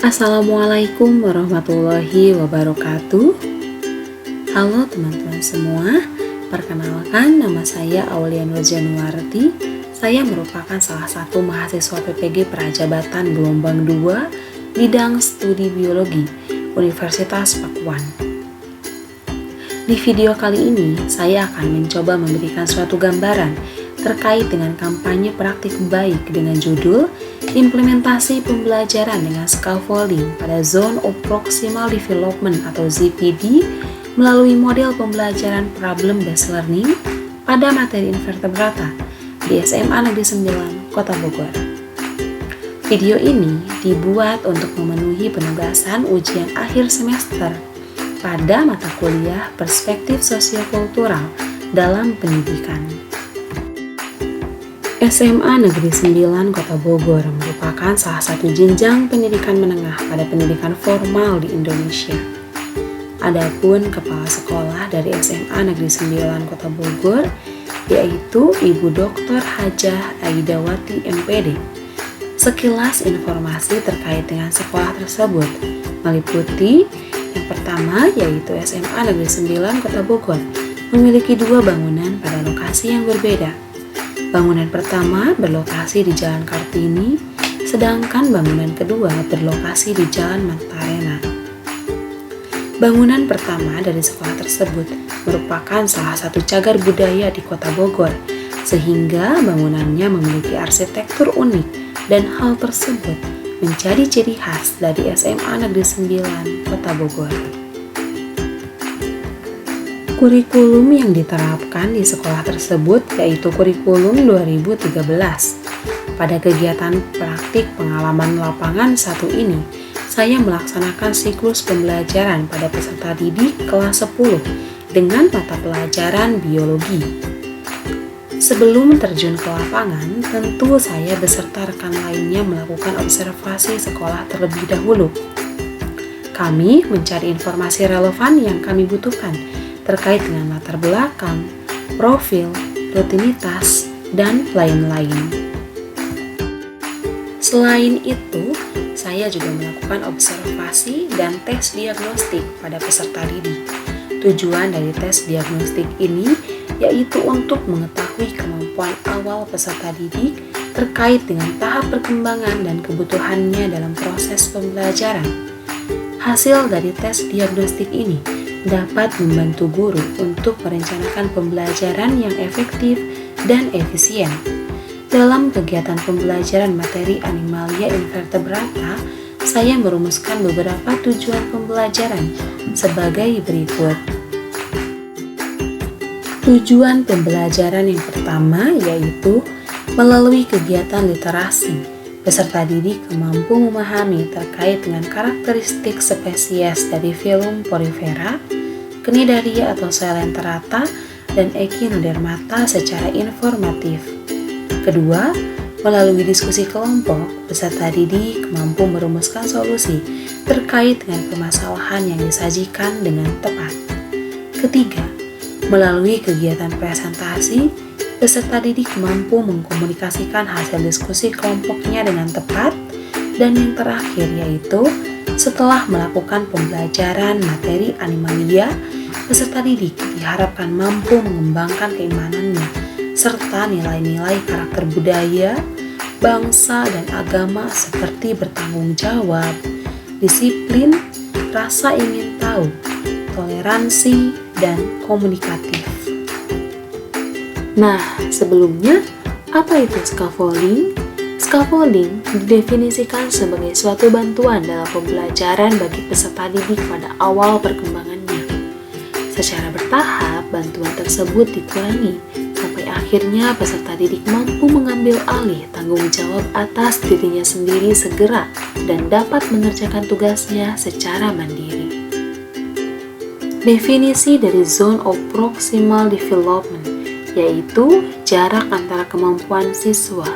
Assalamualaikum warahmatullahi wabarakatuh. Halo teman-teman semua, perkenalkan nama saya Aulia Nur Januarti. Saya merupakan salah satu mahasiswa PPG Prajabatan Gelombang 2 bidang studi biologi Universitas Pakuan. Di video kali ini, saya akan mencoba memberikan suatu gambaran terkait dengan kampanye praktik baik dengan judul Implementasi Pembelajaran dengan Scaffolding pada Zone of Proximal Development atau ZPD melalui model pembelajaran Problem Based Learning pada materi invertebrata di SMA Negeri 9, Kota Bogor. Video ini dibuat untuk memenuhi penugasan ujian akhir semester pada mata kuliah Perspektif Sosiokultural dalam Pendidikan. SMA Negeri 9 Kota Bogor merupakan salah satu jenjang pendidikan menengah pada pendidikan formal di Indonesia. Adapun kepala sekolah dari SMA Negeri 9 Kota Bogor yaitu Ibu Dr. Hajah Aidawati MPD. Sekilas informasi terkait dengan sekolah tersebut meliputi yang pertama yaitu SMA Negeri 9 Kota Bogor memiliki dua bangunan pada lokasi yang berbeda. Bangunan pertama berlokasi di Jalan Kartini, sedangkan bangunan kedua berlokasi di Jalan Mantarena. Bangunan pertama dari sekolah tersebut merupakan salah satu cagar budaya di Kota Bogor, sehingga bangunannya memiliki arsitektur unik dan hal tersebut menjadi ciri khas dari SMA Negeri 9 Kota Bogor. Kurikulum yang diterapkan di sekolah tersebut yaitu kurikulum 2013. Pada kegiatan praktik pengalaman lapangan satu ini, saya melaksanakan siklus pembelajaran pada peserta didik kelas 10 dengan mata pelajaran biologi. Sebelum terjun ke lapangan, tentu saya beserta rekan lainnya melakukan observasi sekolah terlebih dahulu. Kami mencari informasi relevan yang kami butuhkan terkait dengan latar belakang, profil, rutinitas, dan lain-lain. Selain itu, saya juga melakukan observasi dan tes diagnostik pada peserta didik. Tujuan dari tes diagnostik ini yaitu untuk mengetahui kemampuan awal peserta didik terkait dengan tahap perkembangan dan kebutuhannya dalam proses pembelajaran. Hasil dari tes diagnostik ini dapat membantu guru untuk merencanakan pembelajaran yang efektif dan efisien. Dalam kegiatan pembelajaran materi Animalia Invertebrata, saya merumuskan beberapa tujuan pembelajaran sebagai berikut. Tujuan pembelajaran yang pertama yaitu melalui kegiatan literasi, peserta didik mampu memahami terkait dengan karakteristik spesies dari filum porifera, Cnidaria atau Coelenterata, dan Echinodermata secara informatif. Kedua, melalui diskusi kelompok, peserta didik mampu merumuskan solusi terkait dengan permasalahan yang disajikan dengan tepat. Ketiga, melalui kegiatan presentasi, peserta didik mampu mengkomunikasikan hasil diskusi kelompoknya dengan tepat. Dan yang terakhir yaitu setelah melakukan pembelajaran materi Animalia, peserta didik diharapkan mampu mengembangkan keimanannya serta nilai-nilai karakter budaya, bangsa, dan agama seperti bertanggung jawab, disiplin, rasa ingin tahu, toleransi, dan komunikatif. Nah, sebelumnya, apa itu scaffolding? Scaffolding didefinisikan sebagai suatu bantuan dalam pembelajaran bagi peserta didik pada awal perkembangannya. Secara bertahap, bantuan tersebut dikurangi sampai akhirnya peserta didik mampu mengambil alih tanggung jawab atas dirinya sendiri segera dan dapat mengerjakan tugasnya secara mandiri. Definisi dari Zone of Proximal Development yaitu jarak antara kemampuan siswa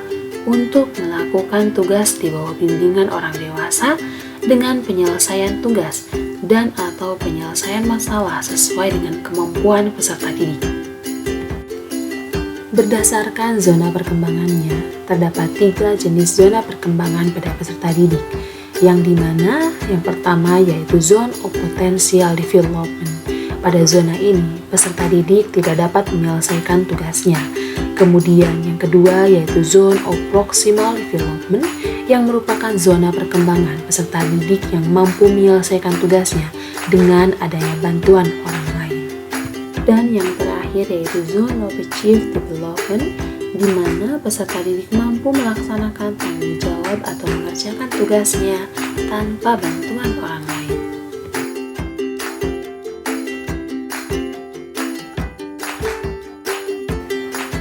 untuk melakukan tugas di bawah bimbingan orang dewasa dengan penyelesaian tugas dan atau penyelesaian masalah sesuai dengan kemampuan peserta didik. Berdasarkan zona perkembangannya, terdapat 3 jenis zona perkembangan pada peserta didik, yang dimana yang pertama yaitu Zone of Potential Development. Pada zona ini, peserta didik tidak dapat menyelesaikan tugasnya. Kemudian yang kedua yaitu Zone of Proximal Development, yang merupakan zona perkembangan peserta didik yang mampu menyelesaikan tugasnya dengan adanya bantuan orang lain. Dan yang terakhir yaitu Zone of Achieved Development, di mana peserta didik mampu melaksanakan tanggung jawab atau mengerjakan tugasnya tanpa bantuan orang lain.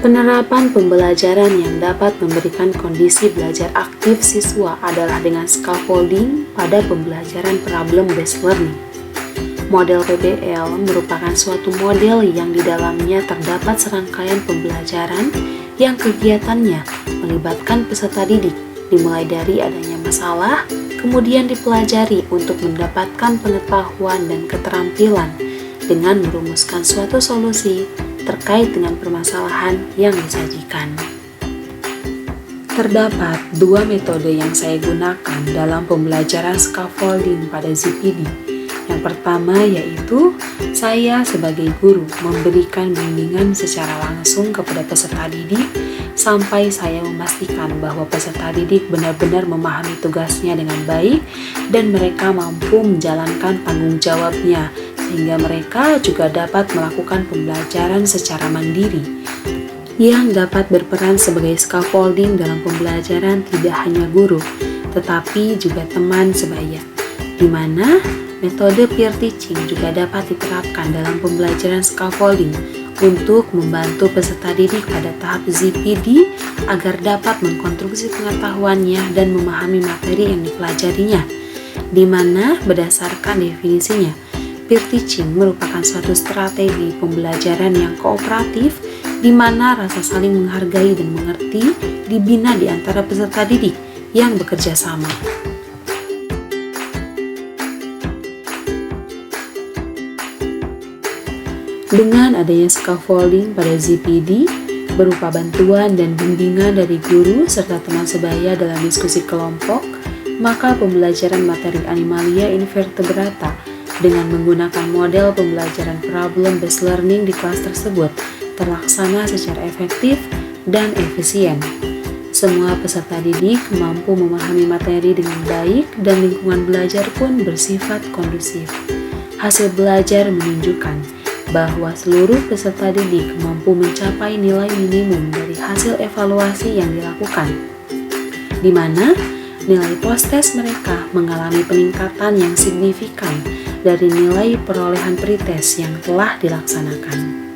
Penerapan pembelajaran yang dapat memberikan kondisi belajar aktif siswa adalah dengan scaffolding pada pembelajaran problem-based learning. Model PBL merupakan suatu model yang di dalamnya terdapat serangkaian pembelajaran yang kegiatannya melibatkan peserta didik, dimulai dari adanya masalah, kemudian dipelajari untuk mendapatkan pengetahuan dan keterampilan dengan merumuskan suatu solusi terkait dengan permasalahan yang disajikan. Terdapat dua metode yang saya gunakan dalam pembelajaran scaffolding pada ZPD. Yang pertama yaitu saya sebagai guru memberikan bimbingan secara langsung kepada peserta didik sampai saya memastikan bahwa peserta didik benar-benar memahami tugasnya dengan baik dan mereka mampu menjalankan tanggung jawabnya sehingga mereka juga dapat melakukan pembelajaran secara mandiri. Yang dapat berperan sebagai scaffolding dalam pembelajaran tidak hanya guru, tetapi juga teman sebaya, di mana metode peer teaching juga dapat diterapkan dalam pembelajaran scaffolding untuk membantu peserta didik pada tahap ZPD agar dapat mengkonstruksi pengetahuannya dan memahami materi yang dipelajarinya, di mana berdasarkan definisinya, peer teaching merupakan suatu strategi pembelajaran yang kooperatif di mana rasa saling menghargai dan mengerti dibina di antara peserta didik yang bekerja sama. Dengan adanya scaffolding pada ZPD berupa bantuan dan bimbingan dari guru serta teman sebaya dalam diskusi kelompok, maka pembelajaran materi animalia invertebrata dengan menggunakan model pembelajaran problem-based learning di kelas tersebut terlaksana secara efektif dan efisien. Semua peserta didik mampu memahami materi dengan baik dan lingkungan belajar pun bersifat kondusif. Hasil belajar menunjukkan bahwa seluruh peserta didik mampu mencapai nilai minimum dari hasil evaluasi yang dilakukan, di mana nilai post-test mereka mengalami peningkatan yang signifikan dari nilai perolehan pretest yang telah dilaksanakan.